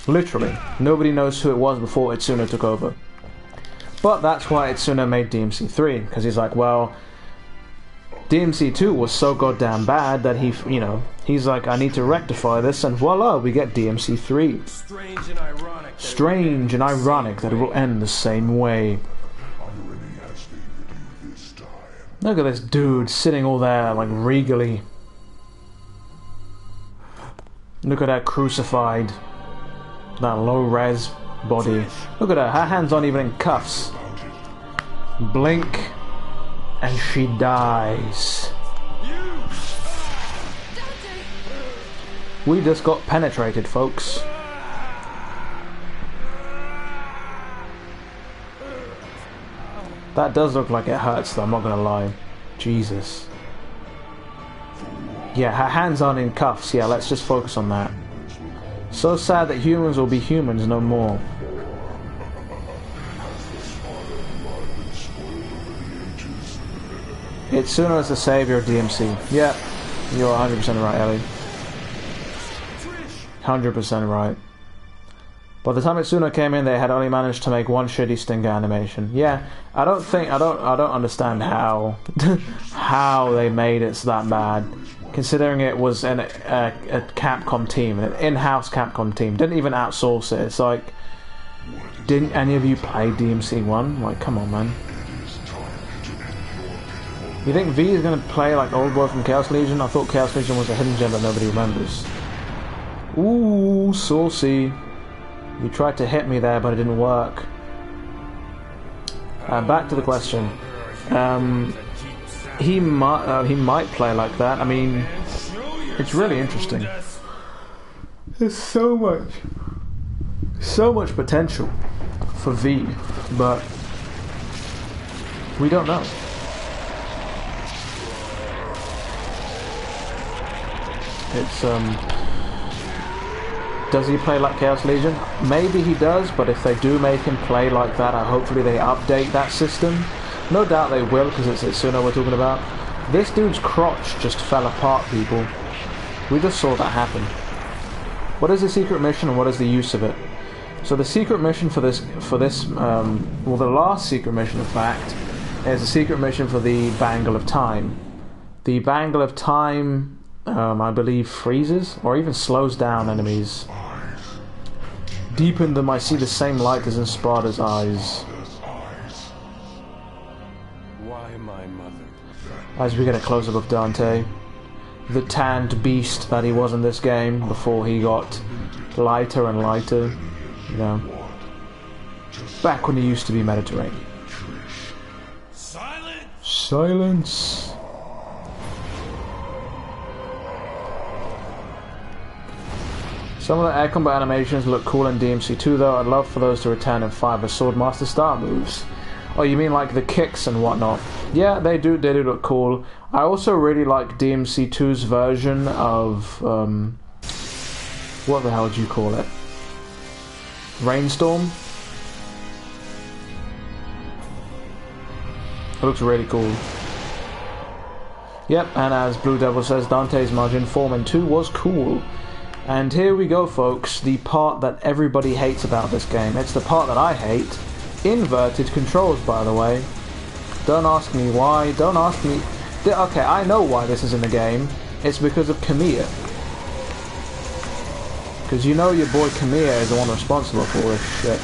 Literally, nobody knows who it was before Itsuno took over. But that's why Itsuno made DMC3, because he's like, well, DMC2 was so goddamn bad that he's like, I need to rectify this, and voila, we get DMC3. Strange and ironic that it will end the same way. Look at this dude sitting all there, like, regally. Look at her crucified. That low-res body. Look at her. Her hands aren't even in cuffs. Blink, and she dies. We just got penetrated, folks. That does look like it hurts, though, I'm not gonna lie. Jesus. Yeah, her hands aren't in cuffs. Yeah, let's just focus on that. So sad that humans will be humans no more. It's Suno as the savior of DMC. Yeah, you're 100% right, Ellie. 100% right. By the time Itsuno came in, they had only managed to make one shitty Stinger animation. Yeah, I don't understand how how they made it that bad, considering it was a Capcom team, an in-house Capcom team. Didn't even outsource it. It's like, didn't any of you play DMC1? Like, come on, man. You think V is gonna play like Old Boy from Chaos Legion? I thought Chaos Legion was a hidden gem that nobody remembers. Ooh, saucy. You tried to hit me there, but it didn't work. Back to the question. He might play like that. I mean, it's really interesting. There's so much potential for V, but we don't know. It's does he play like Chaos Legion? Maybe he does, but if they do make him play like that, hopefully they update that system. No doubt they will, because it's Itsuno we're talking about. This dude's crotch just fell apart, people. We just saw that happen. What is the secret mission and what is the use of it? So the secret mission for this, well, the last secret mission, in fact, is a secret mission for the Bangle of Time. The Bangle of Time, I believe, freezes or even slows down enemies. Deep in them I see the same light as in Sparta's eyes. Why my mother? As we get a close-up of Dante, the tanned beast that he was in this game before he got lighter and lighter, you know, back when he used to be Mediterranean. Silence! Silence! Some of the air combat animations look cool in DMC2 though. I'd love for those to return in 5 as Swordmaster Star moves. Oh, you mean like the kicks and whatnot? Yeah, they do look cool. I also really like DMC2's version of, what the hell do you call it? Rainstorm? It looks really cool. Yep, and as Blue Devil says, Dante's Margin Form in 2 was cool. And here we go, folks, the part that everybody hates about this game. It's the part that I hate. Inverted controls, by the way. Don't ask me why. Don't ask me... Okay, I know why this is in the game. It's because of Kamiya. Because you know your boy Kamiya is the one responsible for this shit.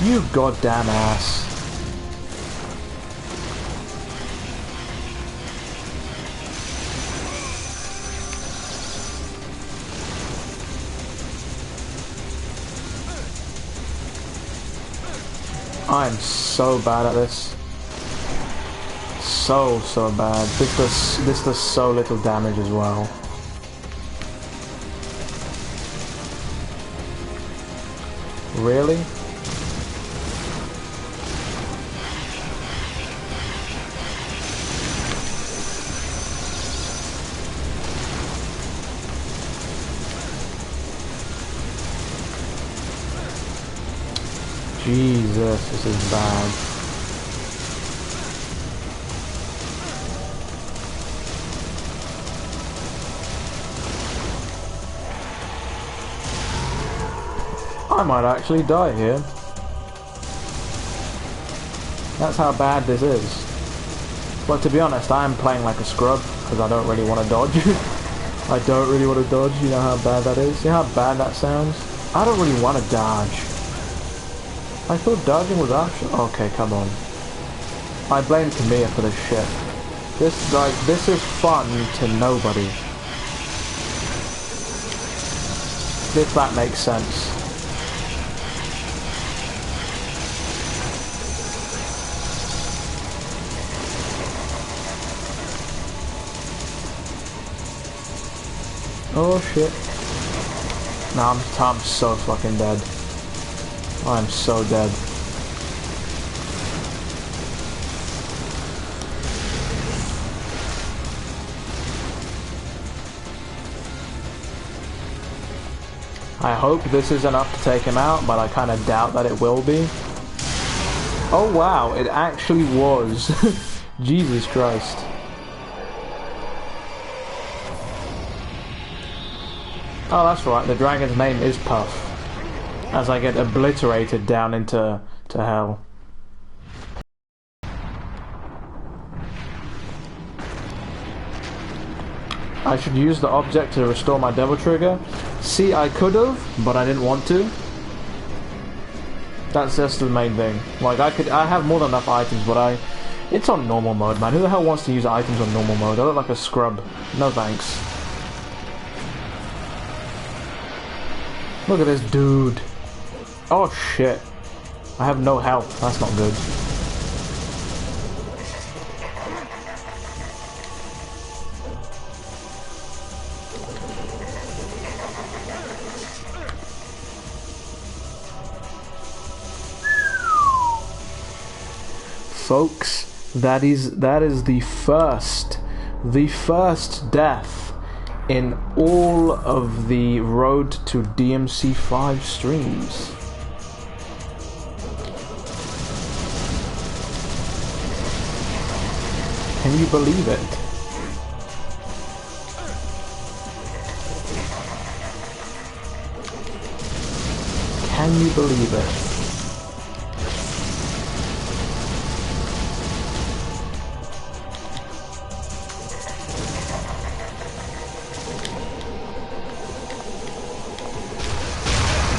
You goddamn ass. I'm so bad at this. So bad. This does so little damage as well. Really? Jesus, this is bad. I might actually die here. That's how bad this is. But to be honest, I am playing like a scrub because I don't really want to dodge. I don't really want to dodge. You know how bad that is? You know how bad that sounds? I don't really want to dodge. I thought dodging was optional. Okay, come on. I blame Camilla for this shit. This is fun to nobody. If that makes sense. Oh shit. Nah, I'm so fucking dead. I'm so dead. I hope this is enough to take him out, but I kind of doubt that it will be. Oh wow, it actually was. Jesus Christ. Oh, that's right, the dragon's name is Puff. As I get obliterated down into hell. I should use the object to restore my devil trigger. See, I could have, but I didn't want to. That's just the main thing. Like, I have more than enough items, but it's on normal mode, man. Who the hell wants to use items on normal mode? I look like a scrub. No thanks. Look at this dude. Oh shit. I have no health. That's not good. Folks, that is the first death in all of the Road to DMC5 streams. Can you believe it? Can you believe it?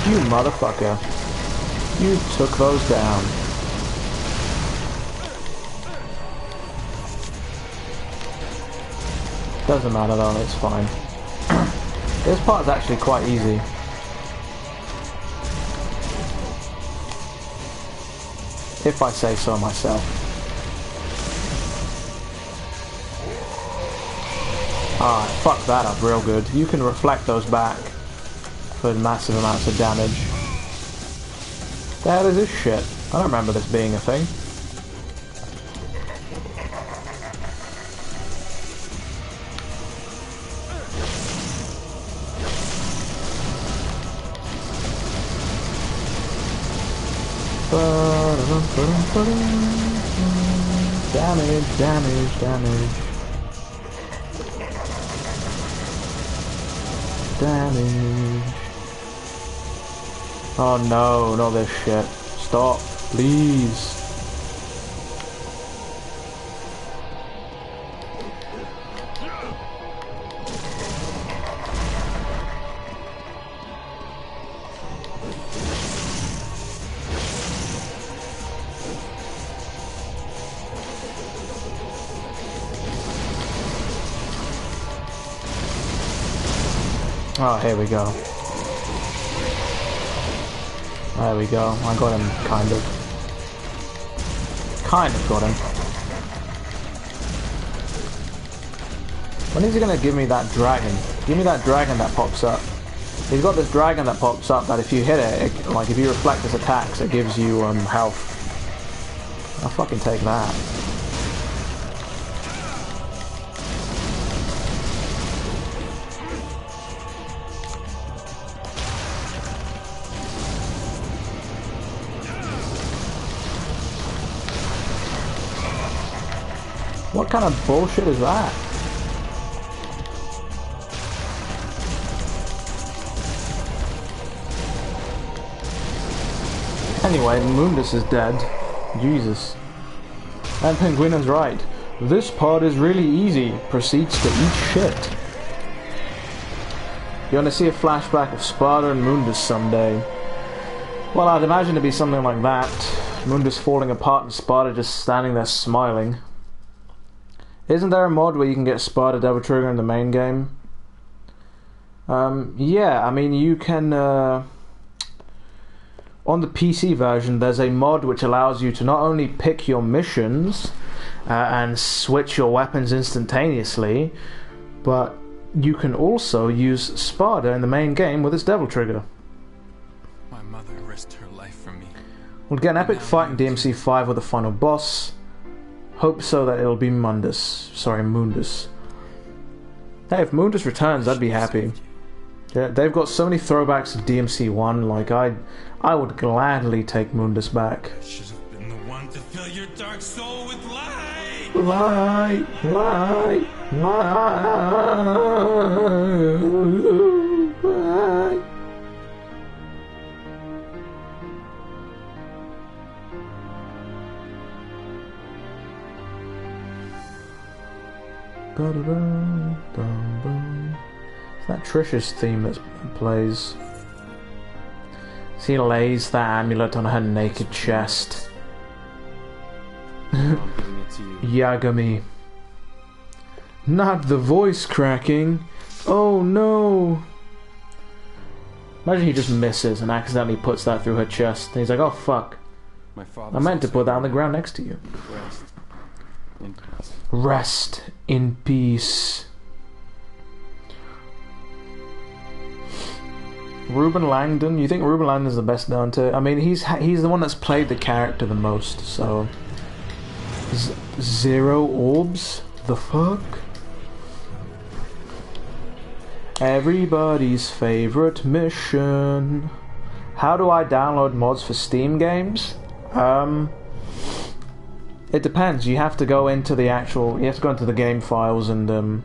You motherfucker. You took those down. Doesn't matter though, it's fine. This part's actually quite easy. If I say so myself. Alright, fuck that up real good. You can reflect those back for massive amounts of damage. The hell is this shit? I don't remember this being a thing. Damage, damage, damage. Damage. Oh no, not this shit. Stop, please. Oh, here we go. There we go. I got him, kind of. Kind of got him. When is he gonna give me that dragon? Give me that dragon that pops up. He's got this dragon that pops up that if you hit it, like if you reflect his attacks, it gives you health. I'll fucking take that. What kind of bullshit is that? Anyway, Mundus is dead. Jesus. And Penguin is right. This part is really easy. Proceeds to eat shit. You want to see a flashback of Sparta and Mundus someday? Well, I'd imagine it'd be something like that. Mundus falling apart and Sparta just standing there smiling. Isn't there a mod where you can get Sparta Devil Trigger in the main game? Yeah, I mean you can... on the PC version there's a mod which allows you to not only pick your missions and switch your weapons instantaneously, but you can also use Sparta in the main game with its Devil Trigger. My mother risked her life for me. We'll get an epic fight in DMC5 with the final boss. Hope so that it'll be Mundus. Sorry, Mundus. Hey, if Mundus returns, I'd be happy. Yeah, they've got so many throwbacks to DMC1, like I would gladly take Mundus back. I should have been the one to fill your dark soul with light! Light, light, light. It's that Trish's theme that plays. She lays that amulet on her naked chest. Yagami. Not the voice cracking. Oh no. Imagine he just misses and accidentally puts that through her chest. And he's like, oh fuck. I meant to put that on the ground next to you. Rest in peace. Ruben Langdon. You think Ruben Langdon's the best Dante? I mean, he's the one that's played the character the most. So, Zero Orbs. The fuck? Everybody's favorite mission. How do I download mods for Steam games? It depends. You have to go into the actual... You have to go into the game files and...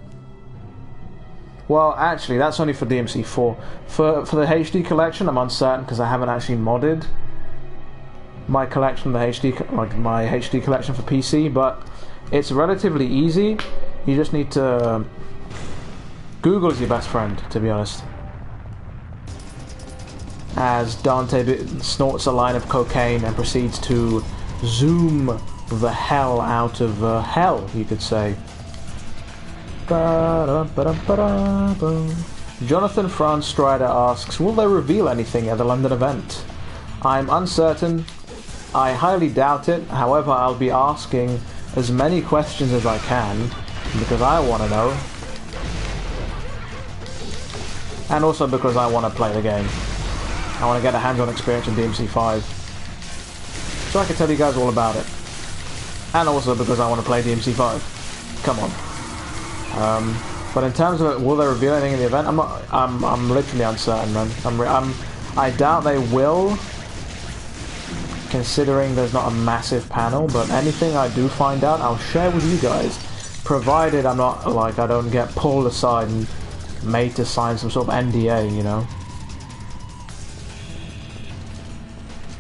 Well, actually, that's only for DMC4. For the HD collection, I'm uncertain because I haven't actually modded my collection, my HD collection for PC, but it's relatively easy. You just need to... Google is your best friend, to be honest. As Dante snorts a line of cocaine and proceeds to zoom the hell out of hell, you could say. Jonathan Franz Strider asks, will they reveal anything at the London event? I'm uncertain. I highly doubt it. However, I'll be asking as many questions as I can because I want to know. And also because I want to play the game. I want to get a hands-on experience in DMC5. So I can tell you guys all about it. And also because I want to play DMC5. Come on. But in terms of will they reveal anything in the event, I'm literally uncertain, man. I doubt they will, considering there's not a massive panel, but anything I do find out, I'll share with you guys, provided I'm not, like, I don't get pulled aside and made to sign some sort of NDA, you know.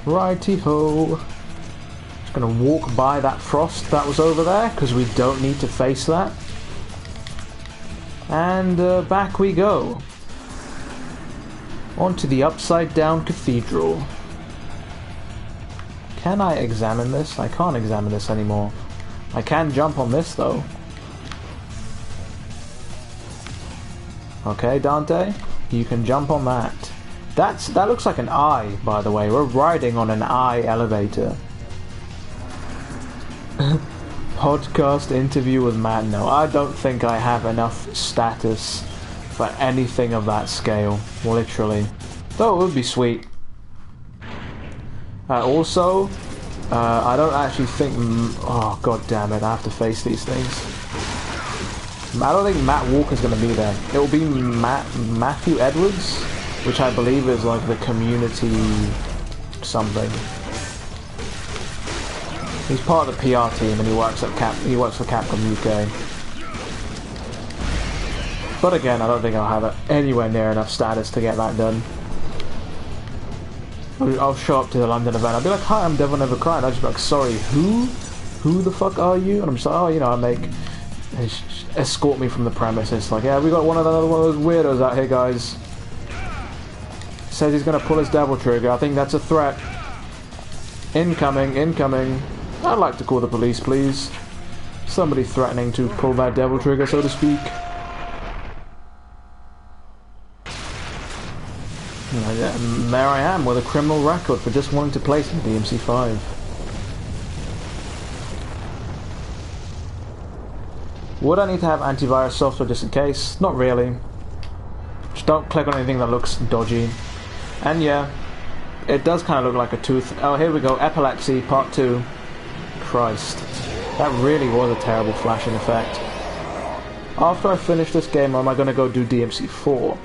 Righty-ho. Just gonna walk by that frost that was over there, because we don't need to face that. And back we go. Onto the upside down cathedral. Can I examine this? I can't examine this anymore. I can jump on this though. Okay, Dante, you can jump on that. That looks like an eye, by the way. We're riding on an eye elevator. Podcast interview with Matt. No, I don't think I have enough status for anything of that scale. Literally. Though it would be sweet. Also, I don't actually think... Oh, god damn it, I have to face these things. I don't think Matt Walker's going to be there. It will be Matthew Edwards, which I believe is like the community something. He's part of the PR team and he works for Capcom UK. But again, I don't think I'll have anywhere near enough status to get that done. I'll show up to the London event. I'll be like, hi, I'm DevilNeverCry. And I'll just be like, sorry, who? Who the fuck are you? And I'm just like, oh, you know, escort me from the premises. Like, yeah, we got one of those weirdos out here, guys. Says he's gonna pull his devil trigger. I think that's a threat. Incoming, incoming. I'd like to call the police, please. Somebody threatening to pull that devil trigger, so to speak. And there I am with a criminal record for just wanting to play some DMC5. Would I need to have antivirus software just in case? Not really. Just don't click on anything that looks dodgy. And yeah, it does kind of look like a tooth. Oh, here we go. Epilepsy, part 2. Christ. That really was a terrible flashing effect. After I finish this game, am I going to go do DMC4?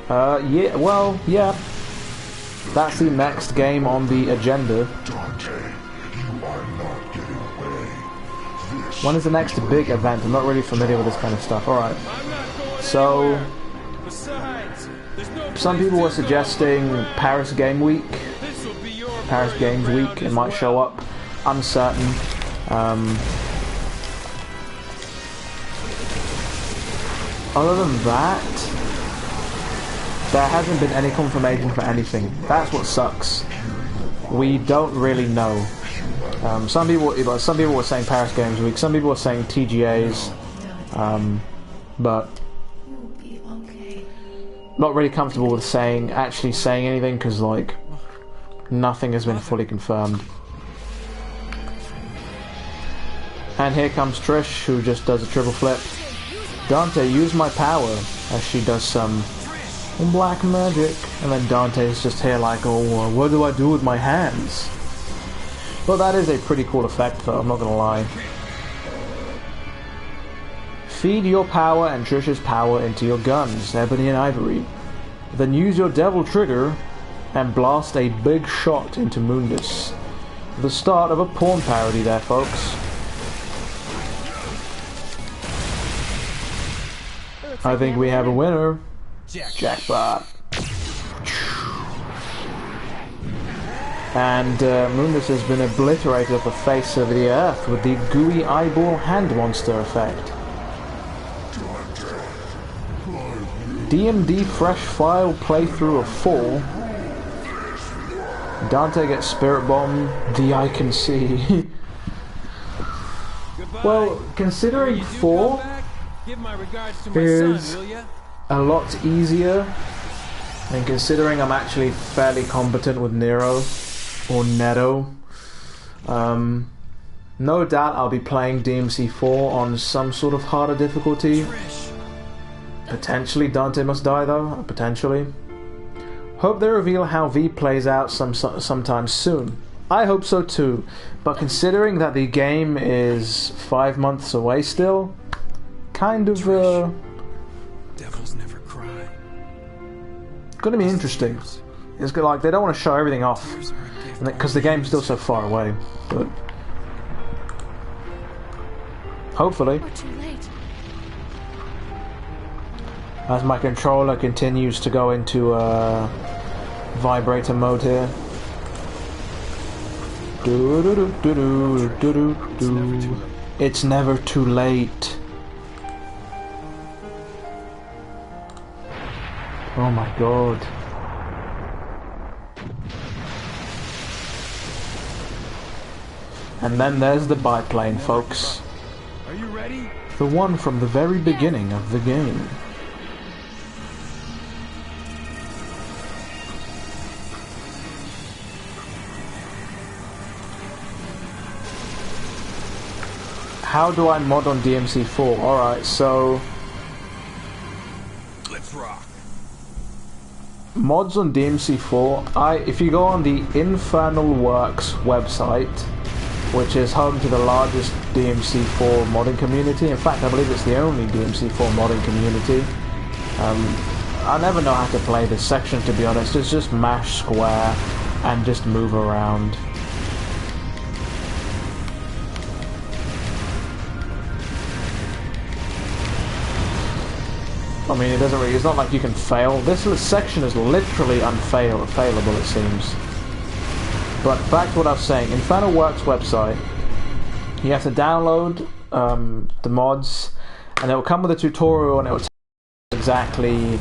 Yeah, well, yeah. That's the next game on the agenda. When is the next big event? I'm not really familiar with this kind of stuff. Alright. So, some people were suggesting Paris Game Week. Paris Games Week. It might show up. Uncertain. Other than that, there hasn't been any confirmation for anything. That's what sucks. We don't really know. Some people were saying Paris Games Week. Some people were saying TGAs. But not really comfortable with actually saying anything because like nothing has been fully confirmed. And here comes Trish, who just does a triple flip. Dante, use my power, as she does some black magic. And then Dante's just here like, oh, what do I do with my hands? Well, that is a pretty cool effect, though, I'm not gonna lie. Feed your power and Trish's power into your guns, Ebony and Ivory. Then use your devil trigger and blast a big shot into Mundus. The start of a porn parody there, folks. I think we have a winner. Jackpot. And Mundus has been obliterated off the face of the earth with the gooey eyeball hand monster effect. DMD fresh file playthrough of 4. Dante gets spirit bomb. The I can see. Well, considering 4 is a lot easier, and considering I'm actually fairly competent with Nero or Neto, no doubt I'll be playing DMC4 on some sort of harder difficulty. Potentially Dante must die though, potentially. Hope they reveal how V plays out sometime soon. I hope so too, but considering that the game is 5 months away still, kind of Devils never cry. gonna be interesting. It's good, like they don't want to show everything off because the game's still so far away. But hopefully, We're too late. as my controller continues to go into vibrator mode here. It's never too late. Oh my god. And then there's the biplane, folks. Are you ready? The one from the very beginning of the game. How do I mod on DMC4? Alright, so Let's rock. mods on DMC4, if you go on the Infernal Works website, which is home to the largest DMC4 modding community, in fact I believe it's the only DMC4 modding community. I never know how to play this section, to be honest. It's just mash square and just move around. I mean, it doesn't really, it's not like you can fail. This section is literally unfailable, it seems. But back to what I was saying, Infernal Works website, you have to download the mods, and it will come with a tutorial, and it will tell you exactly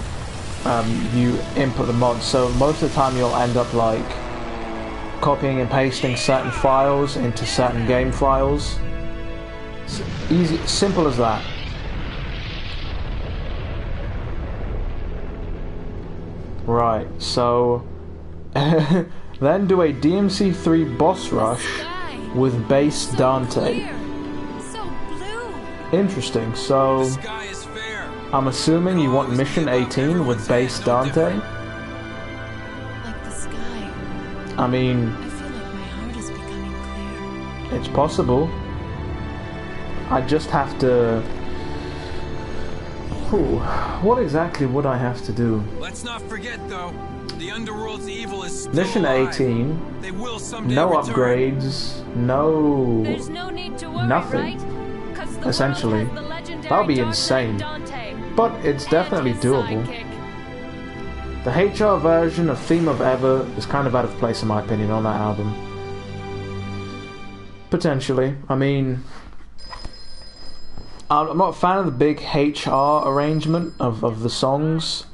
you input the mod. So most of the time you'll end up like copying and pasting certain files into certain game files. It's easy, simple as that. Right, so then do a DMC3 boss rush with bass Dante. So blue. Interesting, so Sky is fair. I'm assuming you want mission 18 with bass Dante? Like the sky. I mean, I feel like my heart is becoming clear. it's possible. I just have to... Ooh, what exactly would I have to do? Let's not forget, though, the underworld's evil is still Mission alive. 18, They will someday no return. upgrades, no... There's no need to worry, Nothing. right? 'Cause the Essentially. world has the legendary That would be Dark insane. Knight Dante But it's definitely and his doable. sidekick. The HR version of Theme of Ever is kind of out of place in my opinion on that album. Potentially. I mean, I'm not a fan of the big HR arrangement of the songs.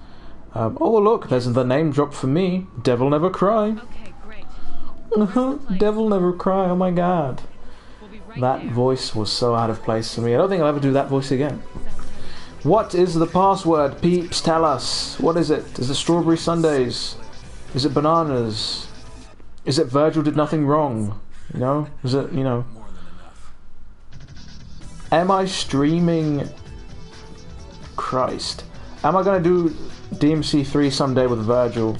Oh look, there's the name drop for me. DevilNeverCry. Okay, great. DevilNeverCry, oh my god. We'll be right That there. voice was so out of place for me. I don't think I'll ever do that voice again. What is the password, peeps? Tell us. What is it? Is it strawberry sundaes? Is it bananas? Is it Virgil did nothing wrong? You know? Is it, you know? More than enough. Am I streaming... Christ. Am I going to do DMC3 someday with Virgil?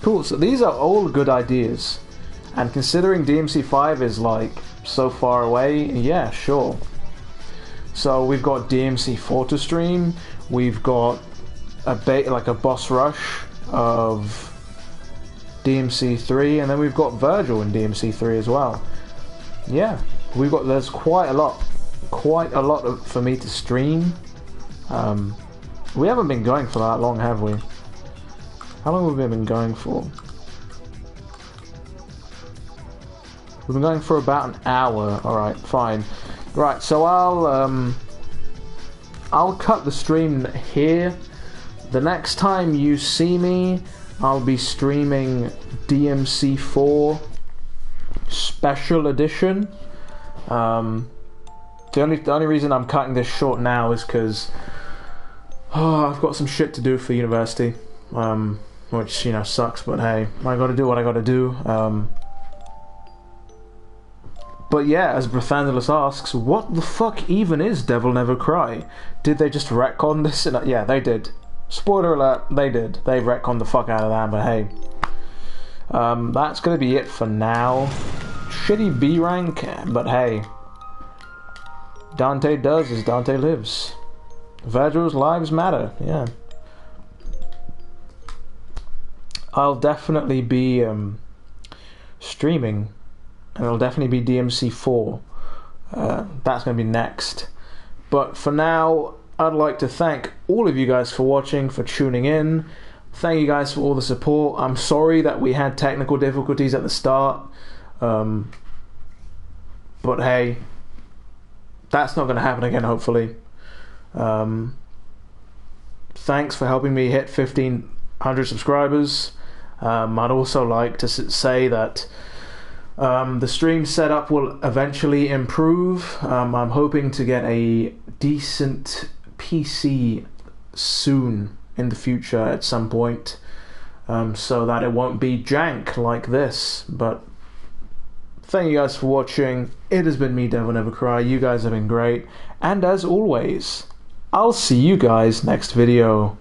Cool, so these are all good ideas. And considering DMC5 is like so far away, yeah, sure. So we've got DMC4 to stream. We've got a boss rush of DMC3, and then we've got Virgil in DMC3 as well. Yeah, there's quite a lot for me to stream. We haven't been going for that long, have we? How long have we been going for? We've been going for about an hour. Alright, fine. Right, so I'll cut the stream here. The next time you see me, I'll be streaming DMC4 Special Edition. The only reason I'm cutting this short now is because I've got some shit to do for university, which, you know, sucks, but hey, I gotta do what I gotta do. But yeah, as Brathandalus asks, what the fuck even is DevilNeverCry? Did they just retcon this? Yeah, they did. Spoiler alert, they did. They retconned the fuck out of that, but hey. That's gonna be it for now. Shitty B rank, but hey. Dante does as Dante lives. Virgil's lives matter, yeah. I'll definitely be streaming, and it'll definitely be DMC4. That's going to be next. But for now, I'd like to thank all of you guys for watching, for tuning in. Thank you guys for all the support. I'm sorry that we had technical difficulties at the start. But hey, that's not going to happen again, hopefully. Thanks for helping me hit 1,500 subscribers. I'd also like to say that the stream setup will eventually improve. I'm hoping to get a decent PC soon in the future at some point, so that it won't be jank like this. But thank you guys for watching. It has been me, DevilNeverCry. You guys have been great, and as always, I'll see you guys next video.